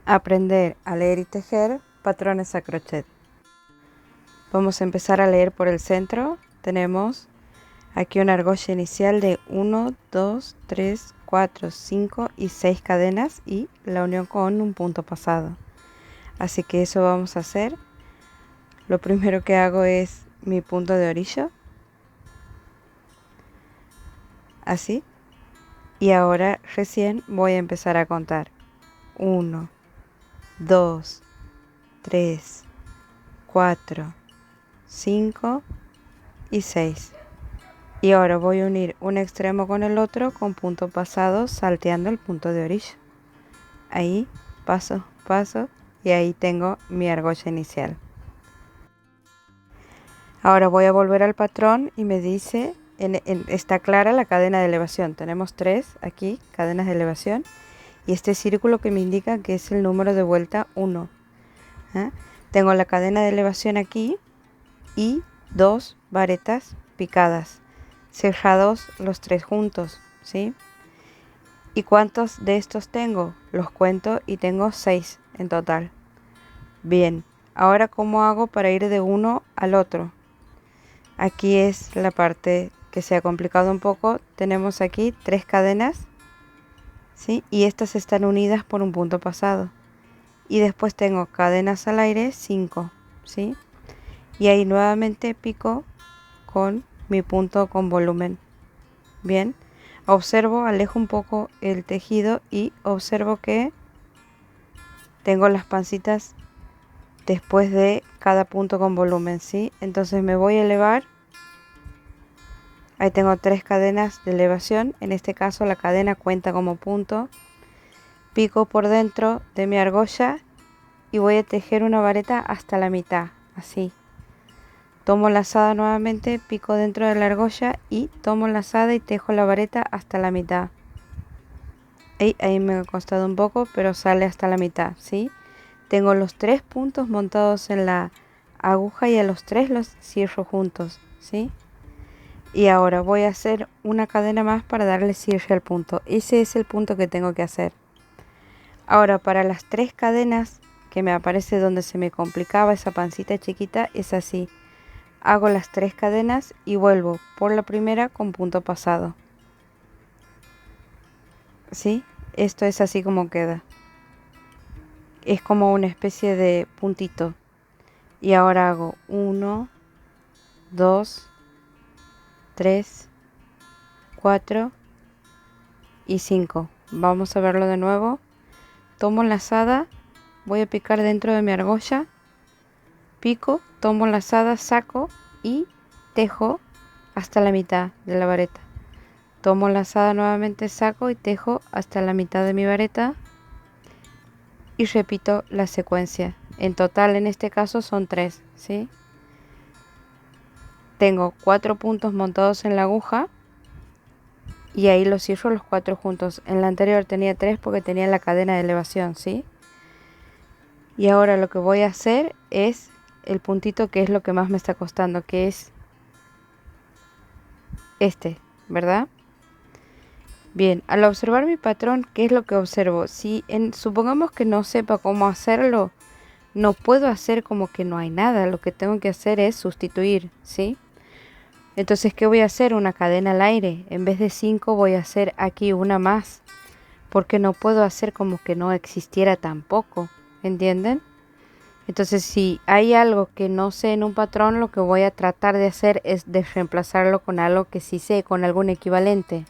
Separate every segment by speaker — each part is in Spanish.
Speaker 1: Aprender a leer y tejer patrones a crochet. Vamos a empezar a leer por el centro. Tenemos aquí una argolla inicial de 1, 2, 3, 4, 5 y 6 cadenas y la unión con un punto pasado. Así que eso vamos a hacer. Lo primero que hago es mi punto de orillo. Así. Y ahora recién voy a empezar a contar. 1, 2, 3, 4, 5 y 6. Y ahora voy a unir un extremo con el otro con punto pasado salteando el punto de orilla. Ahí paso, paso y ahí tengo mi argolla inicial. Ahora voy a volver al patrón y me dice, está clara la cadena de elevación. Tenemos 3 aquí, cadenas de elevación. Y este círculo que me indica que es el número de vuelta 1. Tengo la cadena de elevación aquí y 2 varetas picadas, cerrados los 3 juntos, ¿sí? ¿Y cuántos de estos tengo? Los cuento y tengo 6 en total. Bien, ahora ¿cómo hago para ir de uno al otro? Aquí es la parte que se ha complicado un poco. Tenemos aquí 3 cadenas, ¿sí? Y estas están unidas por un punto pasado. Y después tengo cadenas al aire 5, ¿sí? Y ahí nuevamente pico con mi punto con volumen. Bien, observo, alejo un poco el tejido y observo que tengo las pancitas después de cada punto con volumen, ¿sí? Entonces me voy a elevar. Ahí tengo 3 cadenas de elevación. En este caso la cadena cuenta como punto. Pico por dentro de mi argolla y voy a tejer una vareta hasta la mitad, así. Tomo lazada nuevamente, pico dentro de la argolla y tomo lazada y tejo la vareta hasta la mitad. Ahí me ha costado un poco, pero sale hasta la mitad, ¿sí? Tengo los 3 puntos montados en la aguja y a los 3 los cierro juntos, ¿sí? Y ahora voy a hacer una cadena más para darle cierre al punto. Ese es el punto que tengo que hacer. Ahora para las 3 cadenas que me aparece donde se me complicaba esa pancita chiquita, es así. Hago las 3 cadenas y vuelvo por la primera con punto pasado. ¿Sí? Esto es así como queda. Es como una especie de puntito. Y ahora hago 1, 2, 3, 4 y 5. Vamos a verlo de nuevo. Tomo lazada, voy a picar dentro de mi argolla, pico, tomo lazada, saco y tejo hasta la mitad de la vareta. Tomo lazada nuevamente, saco y tejo hasta la mitad de mi vareta y repito la secuencia. En total en este caso son 3, ¿sí? Tengo 4 puntos montados en la aguja y ahí los cierro los 4 juntos. En la anterior tenía 3 porque tenía la cadena de elevación, ¿sí? Y ahora lo que voy a hacer es el puntito que es lo que más me está costando, que es este, ¿verdad? Bien, al observar mi patrón, ¿qué es lo que observo? Si supongamos que no sepa cómo hacerlo, no puedo hacer como que no hay nada. Lo que tengo que hacer es sustituir, ¿sí? Entonces, ¿qué voy a hacer? Una cadena al aire. En vez de 5 voy a hacer aquí una más, porque no puedo hacer como que no existiera tampoco, ¿entienden? Entonces, si hay algo que no sé en un patrón, lo que voy a tratar de hacer es de reemplazarlo con algo que sí sé, con algún equivalente.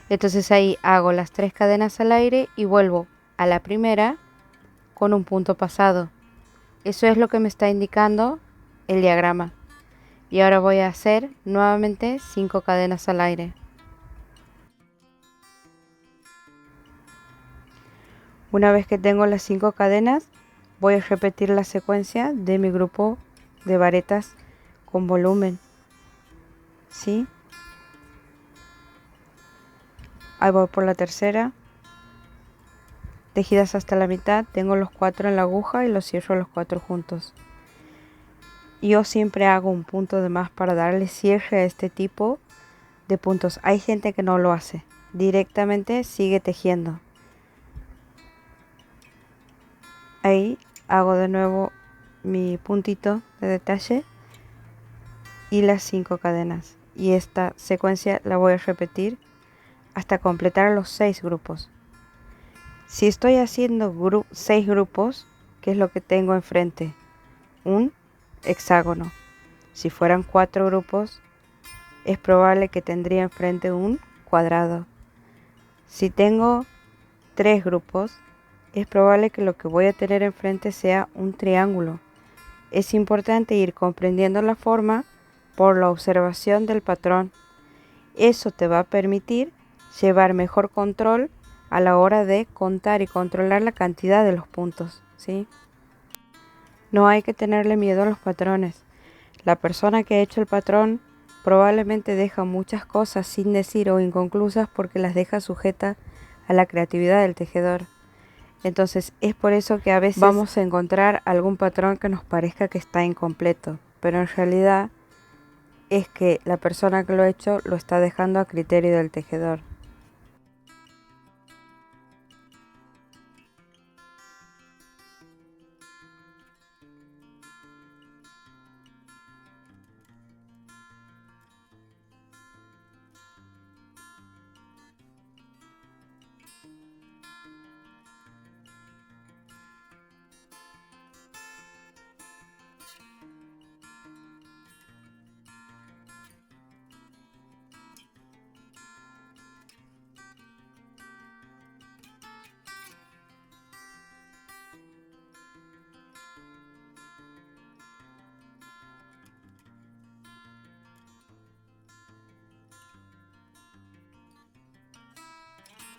Speaker 1: Entonces ahí hago las 3 cadenas al aire y vuelvo a la primera con un punto pasado. Eso es lo que me está indicando el diagrama. Y ahora voy a hacer nuevamente 5 cadenas al aire. Una vez que tengo las 5 cadenas, voy a repetir la secuencia de mi grupo de varetas con volumen, ¿sí? Ahí voy por la tercera. Tejidas hasta la mitad, tengo los 4 en la aguja y los cierro los 4 juntos. Yo siempre hago un punto de más para darle cierre a este tipo de puntos. Hay gente que no lo hace, directamente sigue tejiendo. Ahí hago de nuevo mi puntito de detalle y las 5 cadenas. Y esta secuencia la voy a repetir hasta completar los 6 grupos. Si estoy haciendo 6 grupos, ¿qué es lo que tengo enfrente? Un hexágono. Si fueran 4 grupos, es probable que tendría enfrente un cuadrado. Si tengo 3 grupos, es probable que lo que voy a tener enfrente sea un triángulo. Es importante ir comprendiendo la forma por la observación del patrón. Eso te va a permitir llevar mejor control a la hora de contar y controlar la cantidad de los puntos, ¿sí? No hay que tenerle miedo a los patrones. La persona que ha hecho el patrón probablemente deja muchas cosas sin decir o inconclusas porque las deja sujetas a la creatividad del tejedor. Entonces es por eso que a veces vamos a encontrar algún patrón que nos parezca que está incompleto, pero en realidad es que la persona que lo ha hecho lo está dejando a criterio del tejedor.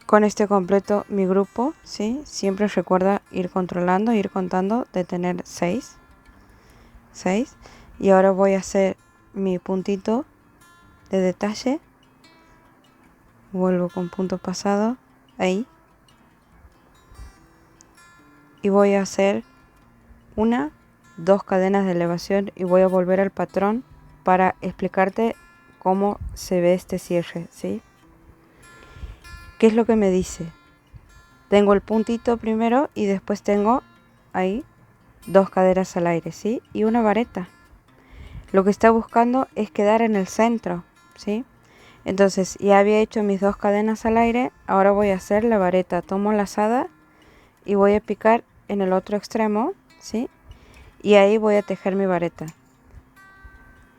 Speaker 1: Con este completo mi grupo, ¿sí? Siempre recuerda ir controlando, ir contando de tener 6. Y ahora voy a hacer mi puntito de detalle. Vuelvo con punto pasado, ahí. Y voy a hacer 2 cadenas de elevación y voy a volver al patrón para explicarte cómo se ve este cierre, ¿sí? ¿Qué es lo que me dice? Tengo el puntito primero y después tengo ahí 2 cadenas al aire, ¿sí? Y una vareta. Lo que está buscando es quedar en el centro, ¿sí? Entonces ya había hecho mis 2 cadenas al aire, ahora voy a hacer la vareta. Tomo la lazada y voy a picar en el otro extremo, ¿sí? Y ahí voy a tejer mi vareta.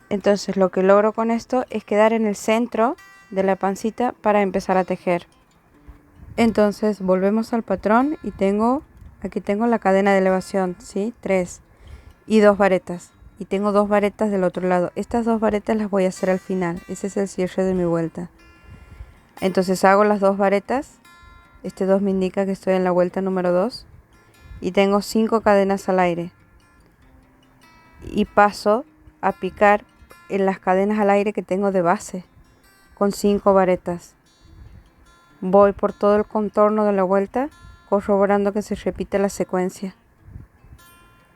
Speaker 1: Entonces lo que logro con esto es quedar en el centro de la pancita para empezar a tejer. Entonces volvemos al patrón y aquí tengo la cadena de elevación, ¿sí? 3 y 2 varetas. Y tengo 2 varetas del otro lado. Estas 2 varetas las voy a hacer al final. Ese es el cierre de mi vuelta. Entonces hago las 2 varetas. Este 2 me indica que estoy en la vuelta número 2. Y tengo 5 cadenas al aire. Y paso a picar en las cadenas al aire que tengo de base con 5 varetas. Voy por todo el contorno de la vuelta corroborando que se repite la secuencia.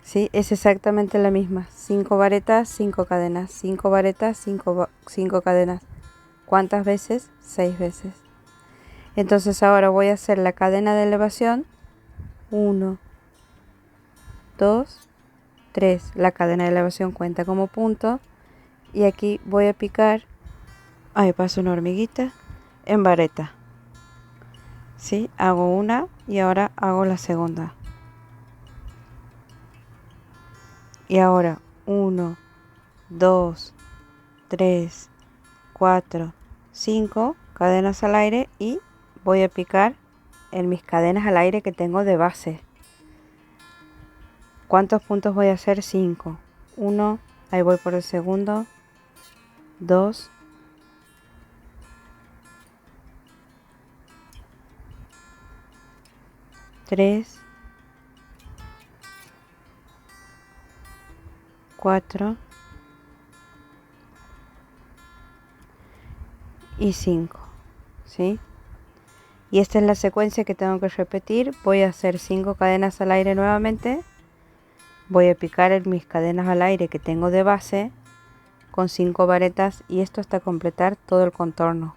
Speaker 1: ¿Sí? Es exactamente la misma. 5 varetas, 5 cadenas. 5 varetas, 5 cadenas. ¿Cuántas veces? 6 veces. Entonces ahora voy a hacer la cadena de elevación. 1, 2, 3. La cadena de elevación cuenta como punto. Y aquí voy a picar. Ahí paso una hormiguita en vareta. ¿Sí? Hago una y ahora hago la segunda. Y ahora 1, 2, 3, 4, 5 cadenas al aire y voy a picar en mis cadenas al aire que tengo de base. ¿Cuántos puntos voy a hacer? 5. 1, ahí voy por el segundo. 2, 3, 4 y 5, ¿sí? Y esta es la secuencia que tengo que repetir. Voy a hacer 5 cadenas al aire nuevamente. Voy a picar en mis cadenas al aire que tengo de base con 5 varetas y esto hasta completar todo el contorno.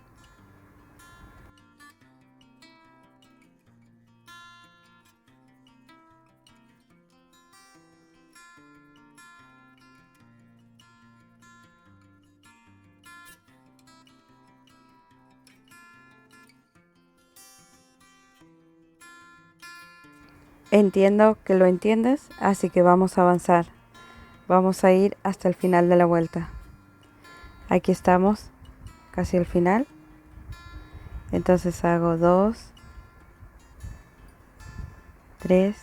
Speaker 1: entiendo que lo entiendes, así que vamos a avanzar. Vamos a ir hasta el final de la vuelta. Aquí estamos, casi al final. Entonces hago 2, 3,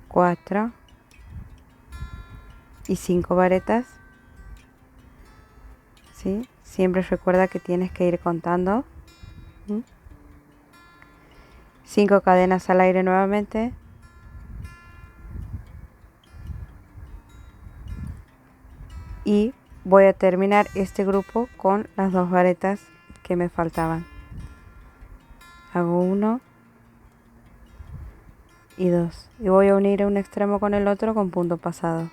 Speaker 1: 4 y 5 varetas. ¿Sí? Siempre recuerda que tienes que ir contando. 5 cadenas al aire nuevamente. Y voy a terminar este grupo con las 2 varetas que me faltaban. Hago 1 y 2. Y voy a unir un extremo con el otro con punto pasado.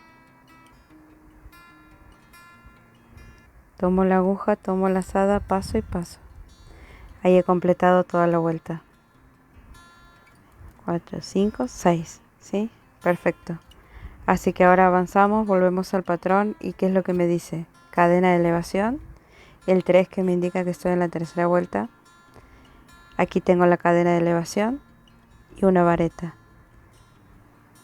Speaker 1: Tomo la aguja, tomo la lazada, paso y paso. Ahí he completado toda la vuelta. 4, 5, 6. ¿Sí? Perfecto. Así que ahora avanzamos, volvemos al patrón. ¿Y qué es lo que me dice? Cadena de elevación. El 3 que me indica que estoy en la tercera vuelta. Aquí tengo la cadena de elevación y una vareta.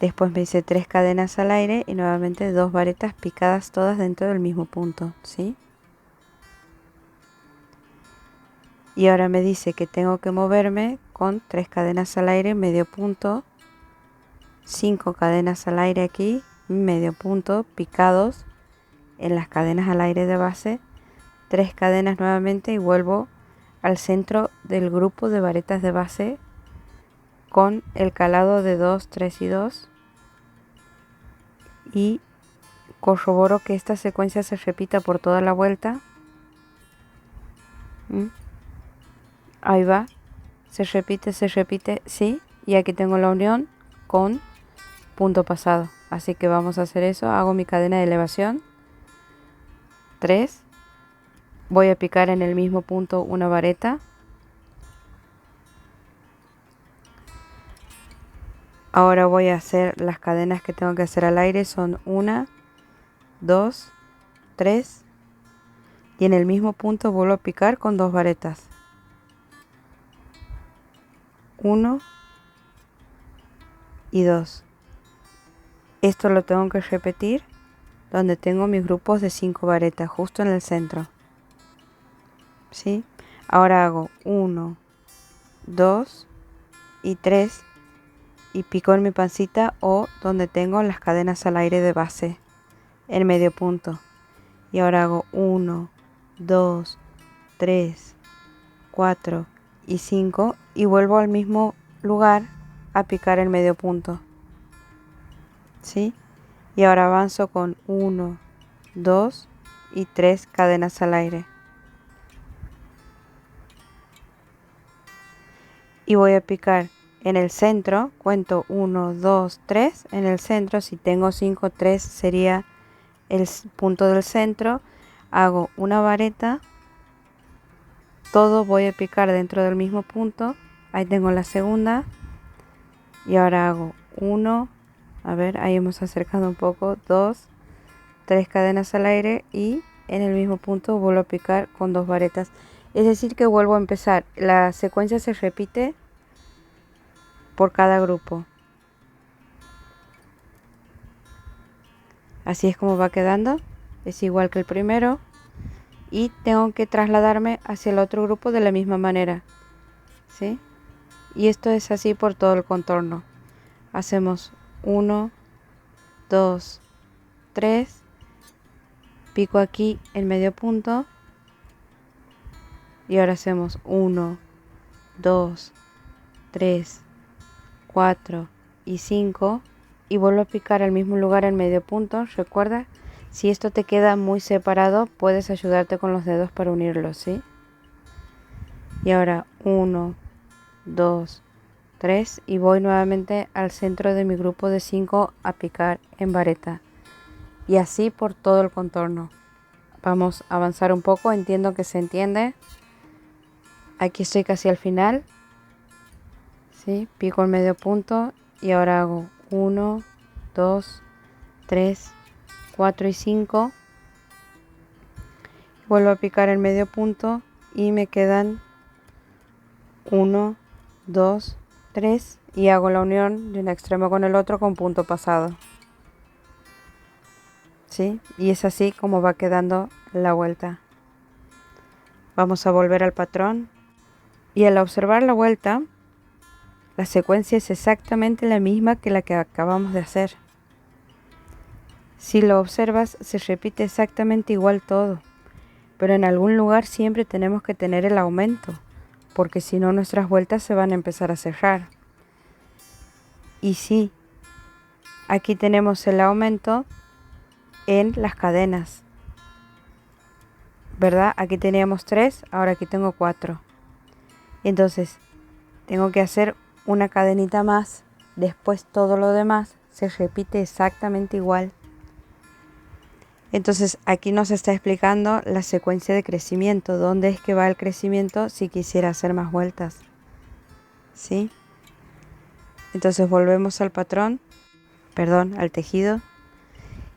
Speaker 1: Después me dice 3 cadenas al aire y nuevamente 2 varetas picadas todas dentro del mismo punto. ¿Sí? Y ahora me dice que tengo que moverme con 3 cadenas al aire, medio punto, 5 cadenas al aire aquí, medio punto, picados en las cadenas al aire de base, 3 cadenas nuevamente y vuelvo al centro del grupo de varetas de base con el calado de 2, 3 y 2 y corroboro que esta secuencia se repita por toda la vuelta. Ahí va, se repite, sí, y aquí tengo la unión con punto pasado, así que vamos a hacer eso. Hago mi cadena de elevación, 3, voy a picar en el mismo punto una vareta, ahora voy a hacer las cadenas que tengo que hacer al aire, son 1, 2, 3 y en el mismo punto vuelvo a picar con 2 varetas, 1 y 2. Esto lo tengo que repetir donde tengo mis grupos de 5 varetas, justo en el centro. ¿Sí? Ahora hago 1, 2 y 3 y pico en mi pancita o donde tengo las cadenas al aire de base, en medio punto. Y ahora hago 1, 2, 3, 4 y 5 y vuelvo al mismo lugar a picar el medio punto. ¿Sí? Y ahora avanzo con 1, 2 y 3 cadenas al aire. Y voy a picar en el centro, cuento 1, 2, 3, en el centro, si tengo 5, 3 sería el punto del centro, hago una vareta, todo voy a picar dentro del mismo punto, ahí tengo la segunda, y ahora hago 1, a ver, ahí hemos acercado un poco, 2, 3 cadenas al aire y en el mismo punto vuelvo a picar con 2 varetas, es decir que vuelvo a empezar, la secuencia se repite por cada grupo. Así es como va quedando, es igual que el primero y tengo que trasladarme hacia el otro grupo de la misma manera, ¿sí? Y esto es así por todo el contorno. Hacemos 1, 2, 3, pico aquí en medio punto y ahora hacemos 1, 2, 3, 4 y 5 y vuelvo a picar al mismo lugar en medio punto. Recuerda, si esto te queda muy separado, puedes ayudarte con los dedos para unirlos, ¿sí? Y ahora 1, 2, 3 y voy nuevamente al centro de mi grupo de 5 a picar en vareta. Y así por todo el contorno. Vamos a avanzar un poco, entiendo que se entiende. Aquí estoy casi al final. ¿Sí? Pico en medio punto y ahora hago 1, 2, 3, 4 y 5. Vuelvo a picar en medio punto y me quedan 1, 2, 3 y hago la unión de un extremo con el otro con punto pasado. ¿Sí? Y es así como va quedando la vuelta. Vamos a volver al patrón y al observar la vuelta, la secuencia es exactamente la misma que la que acabamos de hacer. Si lo observas, se repite exactamente igual todo, pero en algún lugar siempre tenemos que tener el aumento, porque si no nuestras vueltas se van a empezar a cerrar. Y sí, aquí tenemos el aumento en las cadenas, ¿verdad? Aquí teníamos 3, ahora aquí tengo 4. Entonces, tengo que hacer una cadenita más, después todo lo demás se repite exactamente igual. Entonces aquí nos está explicando la secuencia de crecimiento, dónde es que va el crecimiento si quisiera hacer más vueltas. ¿Sí? Entonces volvemos al patrón, al tejido.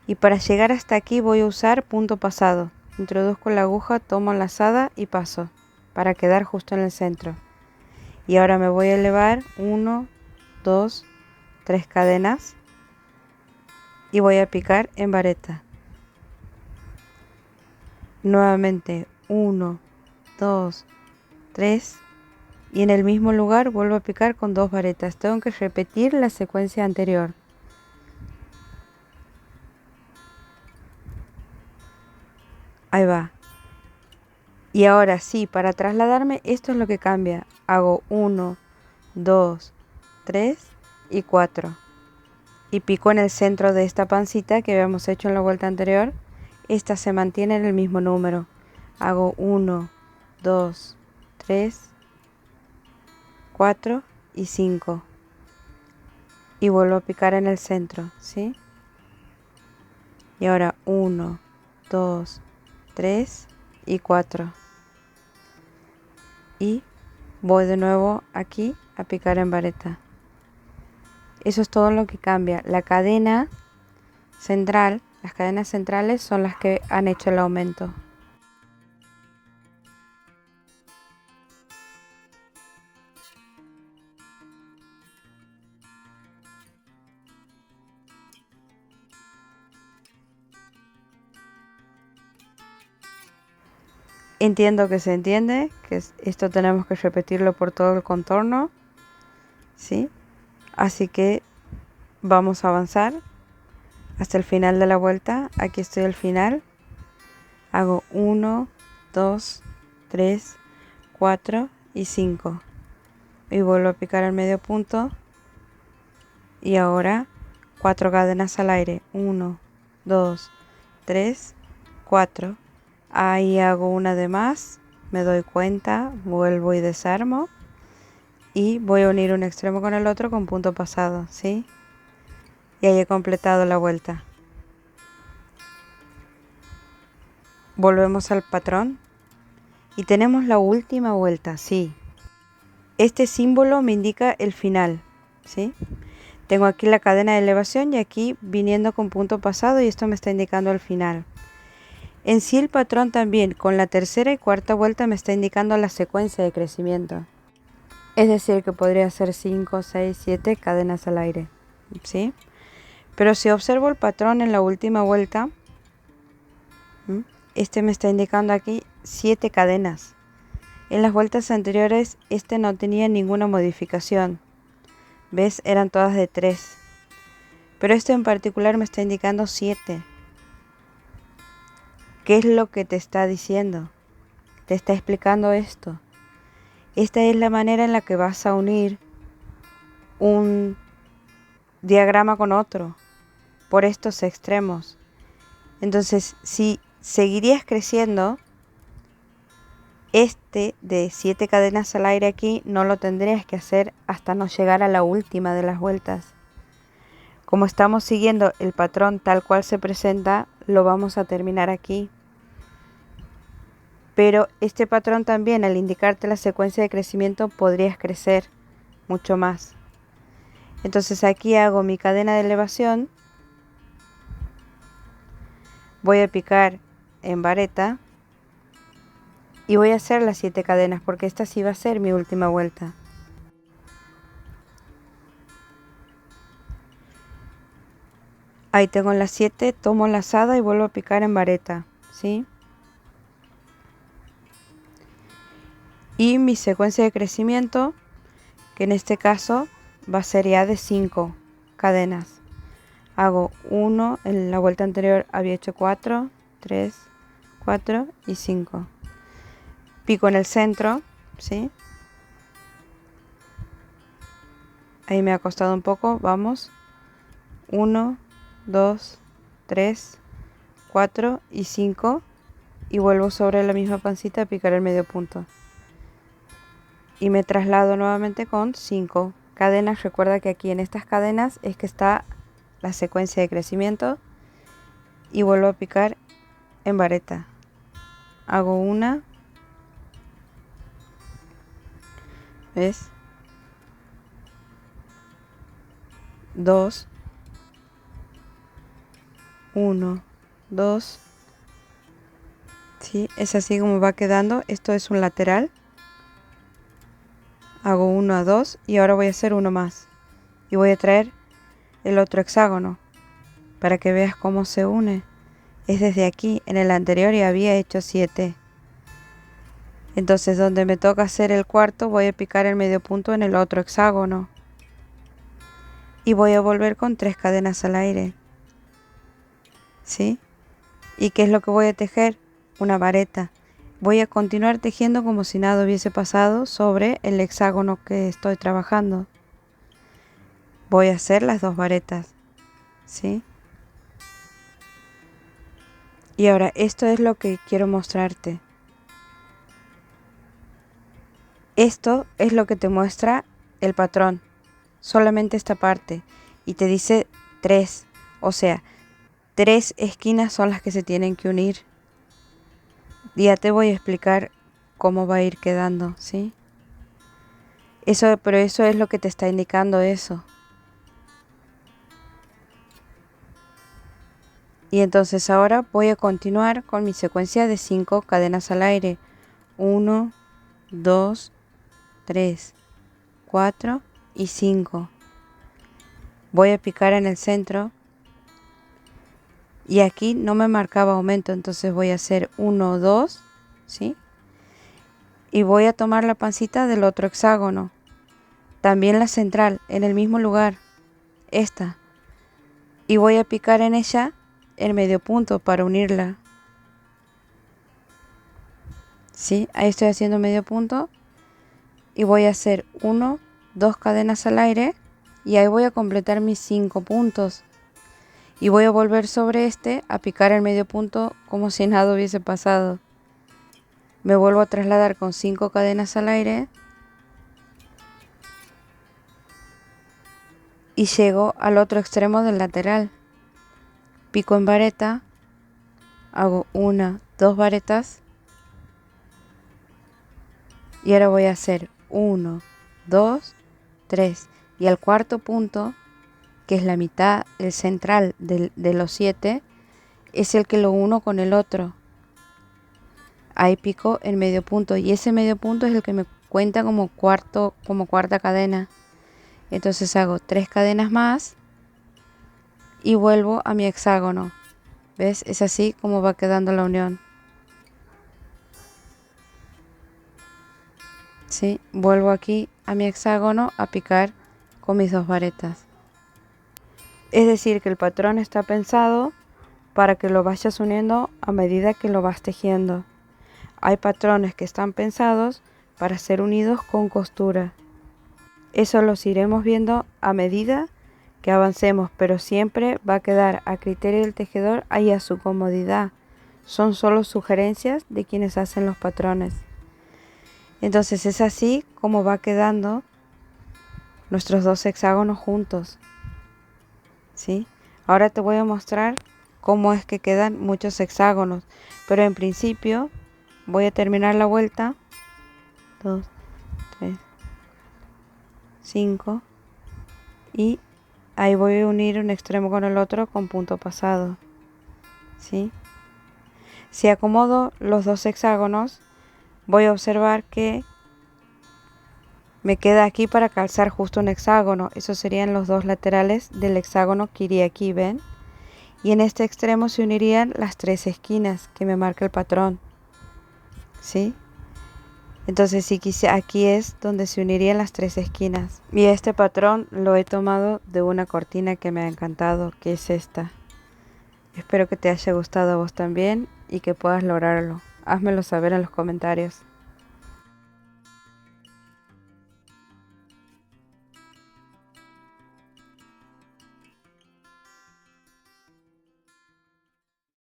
Speaker 1: Y para llegar hasta aquí voy a usar punto pasado. Introduzco la aguja, tomo lazada y paso, para quedar justo en el centro. Y ahora me voy a elevar 1, 2, 3 cadenas y voy a picar en vareta. Nuevamente 1, 2, 3 y en el mismo lugar vuelvo a picar con 2 varetas. Tengo que repetir la secuencia anterior. Ahí va. Y ahora sí, para trasladarme esto es lo que cambia. Hago 1, 2, 3 y 4. Y pico en el centro de esta pancita que habíamos hecho en la vuelta anterior. Esta se mantiene en el mismo número. Hago 1, 2, 3, 4 y 5. Y vuelvo a picar en el centro, ¿sí? Y ahora 1, 2, 3 y 4. Y voy de nuevo aquí a picar en vareta. Eso es todo lo que cambia. La cadena central, las cadenas centrales son las que han hecho el aumento. Entiendo que se entiende, que esto tenemos que repetirlo por todo el contorno, ¿sí? Así que vamos a avanzar hasta el final de la vuelta. Aquí estoy al final. Hago 1, 2, 3, 4 y 5. Y vuelvo a picar el medio punto. Y ahora 4 cadenas al aire. 1, 2, 3, 4. Ahí hago una de más, me doy cuenta, vuelvo y desarmo y voy a unir un extremo con el otro con punto pasado, ¿sí? Y ahí he completado la vuelta. Volvemos al patrón y tenemos la última vuelta, sí. Este símbolo me indica el final, ¿sí? Tengo aquí la cadena de elevación y aquí viniendo con punto pasado y esto me está indicando el final. En sí el patrón también con la tercera y cuarta vuelta me está indicando la secuencia de crecimiento. Es decir, que podría ser 5, 6, 7 cadenas al aire, ¿sí? Pero si observo el patrón en la última vuelta, este me está indicando aquí 7 cadenas. En las vueltas anteriores este no tenía ninguna modificación. ¿Ves? Eran todas de 3. Pero este en particular me está indicando 7. ¿Qué es lo que te está diciendo? Te está explicando esto. Esta es la manera en la que vas a unir un diagrama con otro por estos extremos. Entonces, si seguirías creciendo, este de 7 cadenas al aire aquí no lo tendrías que hacer hasta no llegar a la última de las vueltas. Como estamos siguiendo el patrón tal cual se presenta, lo vamos a terminar aquí. Pero este patrón también, al indicarte la secuencia de crecimiento, podrías crecer mucho más. Entonces aquí hago mi cadena de elevación, voy a picar en vareta y voy a hacer las 7 cadenas porque esta sí va a ser mi última vuelta. Ahí tengo las 7, tomo lazada y vuelvo a picar en vareta, ¿sí? Y mi secuencia de crecimiento, que en este caso va a ser ya de 5 cadenas. Hago 1, en la vuelta anterior había hecho 4, 3, 4 y 5. Pico en el centro, ¿sí? Ahí me ha costado un poco, vamos. 1, 2, 3, 4 y 5. Y vuelvo sobre la misma pancita a picar el medio punto. Y me traslado nuevamente con 5 cadenas. Recuerda que aquí en estas cadenas es que está la secuencia de crecimiento. Y vuelvo a picar en vareta. Hago una. ¿Ves? 2, 1, 2. ¿Sí? Es así como va quedando. Esto es un lateral. Hago 1 a 2 y ahora voy a hacer uno más. Y voy a traer el otro hexágono para que veas cómo se une. Es desde aquí. En el anterior ya había hecho 7. Entonces donde me toca hacer el cuarto voy a picar el medio punto en el otro hexágono. Y voy a volver con 3 cadenas al aire. ¿Sí? ¿Y qué es lo que voy a tejer? Una vareta. Voy a continuar tejiendo como si nada hubiese pasado sobre el hexágono que estoy trabajando. Voy a hacer las 2 varetas. ¿Sí? Y ahora esto es lo que quiero mostrarte. Esto es lo que te muestra el patrón. Solamente esta parte. Y te dice 3. O sea, 3 esquinas son las que se tienen que unir. Ya te voy a explicar cómo va a ir quedando, ¿sí? Pero eso es lo que te está indicando eso. Y entonces ahora voy a continuar con mi secuencia de 5 cadenas al aire. 1, 2, 3, 4 y 5. Voy a picar en el centro. Y aquí no me marcaba aumento, entonces voy a hacer 1, 2, ¿sí? Y voy a tomar la pancita del otro hexágono. También la central, en el mismo lugar. Esta. Y voy a picar en ella el medio punto para unirla. ¿Sí? Ahí estoy haciendo medio punto. Y voy a hacer 1, 2 cadenas al aire. Y ahí voy a completar mis 5 puntos. Y voy a volver sobre este a picar el medio punto como si nada hubiese pasado. Me vuelvo a trasladar con 5 cadenas al aire. Y llego al otro extremo del lateral. Pico en vareta. Hago 1, 2 varetas. Y ahora voy a hacer 1, 2, 3. Y al cuarto punto, que es la mitad, el central de los 7, es el que lo uno con el otro. Ahí pico el medio punto. Y ese medio punto es el que me cuenta como cuarta cadena. Entonces hago 3 cadenas más. Y vuelvo a mi hexágono. ¿Ves? Es así como va quedando la unión. ¿Sí? Vuelvo aquí a mi hexágono a picar con mis 2 varetas. Es decir, que el patrón está pensado para que lo vayas uniendo a medida que lo vas tejiendo. Hay patrones que están pensados para ser unidos con costura. Eso los iremos viendo a medida que avancemos, pero siempre va a quedar a criterio del tejedor y a su comodidad. Son solo sugerencias de quienes hacen los patrones. Entonces es así como va quedando nuestros 2 hexágonos juntos. ¿Sí? Ahora te voy a mostrar cómo es que quedan muchos hexágonos, pero en principio voy a terminar la vuelta. 2, 3, 5 y ahí voy a unir un extremo con el otro con punto pasado. ¿Sí? Si acomodo los 2 hexágonos, voy a observar que me queda aquí para calzar justo un hexágono. Esos serían los 2 laterales del hexágono que iría aquí, ¿ven? Y en este extremo se unirían las 3 esquinas que me marca el patrón, ¿sí? Entonces si quise, aquí es donde se unirían las 3 esquinas. Y este patrón lo he tomado de una cortina que me ha encantado, que es esta. Espero que te haya gustado a vos también y que puedas lograrlo. Házmelo saber en los comentarios.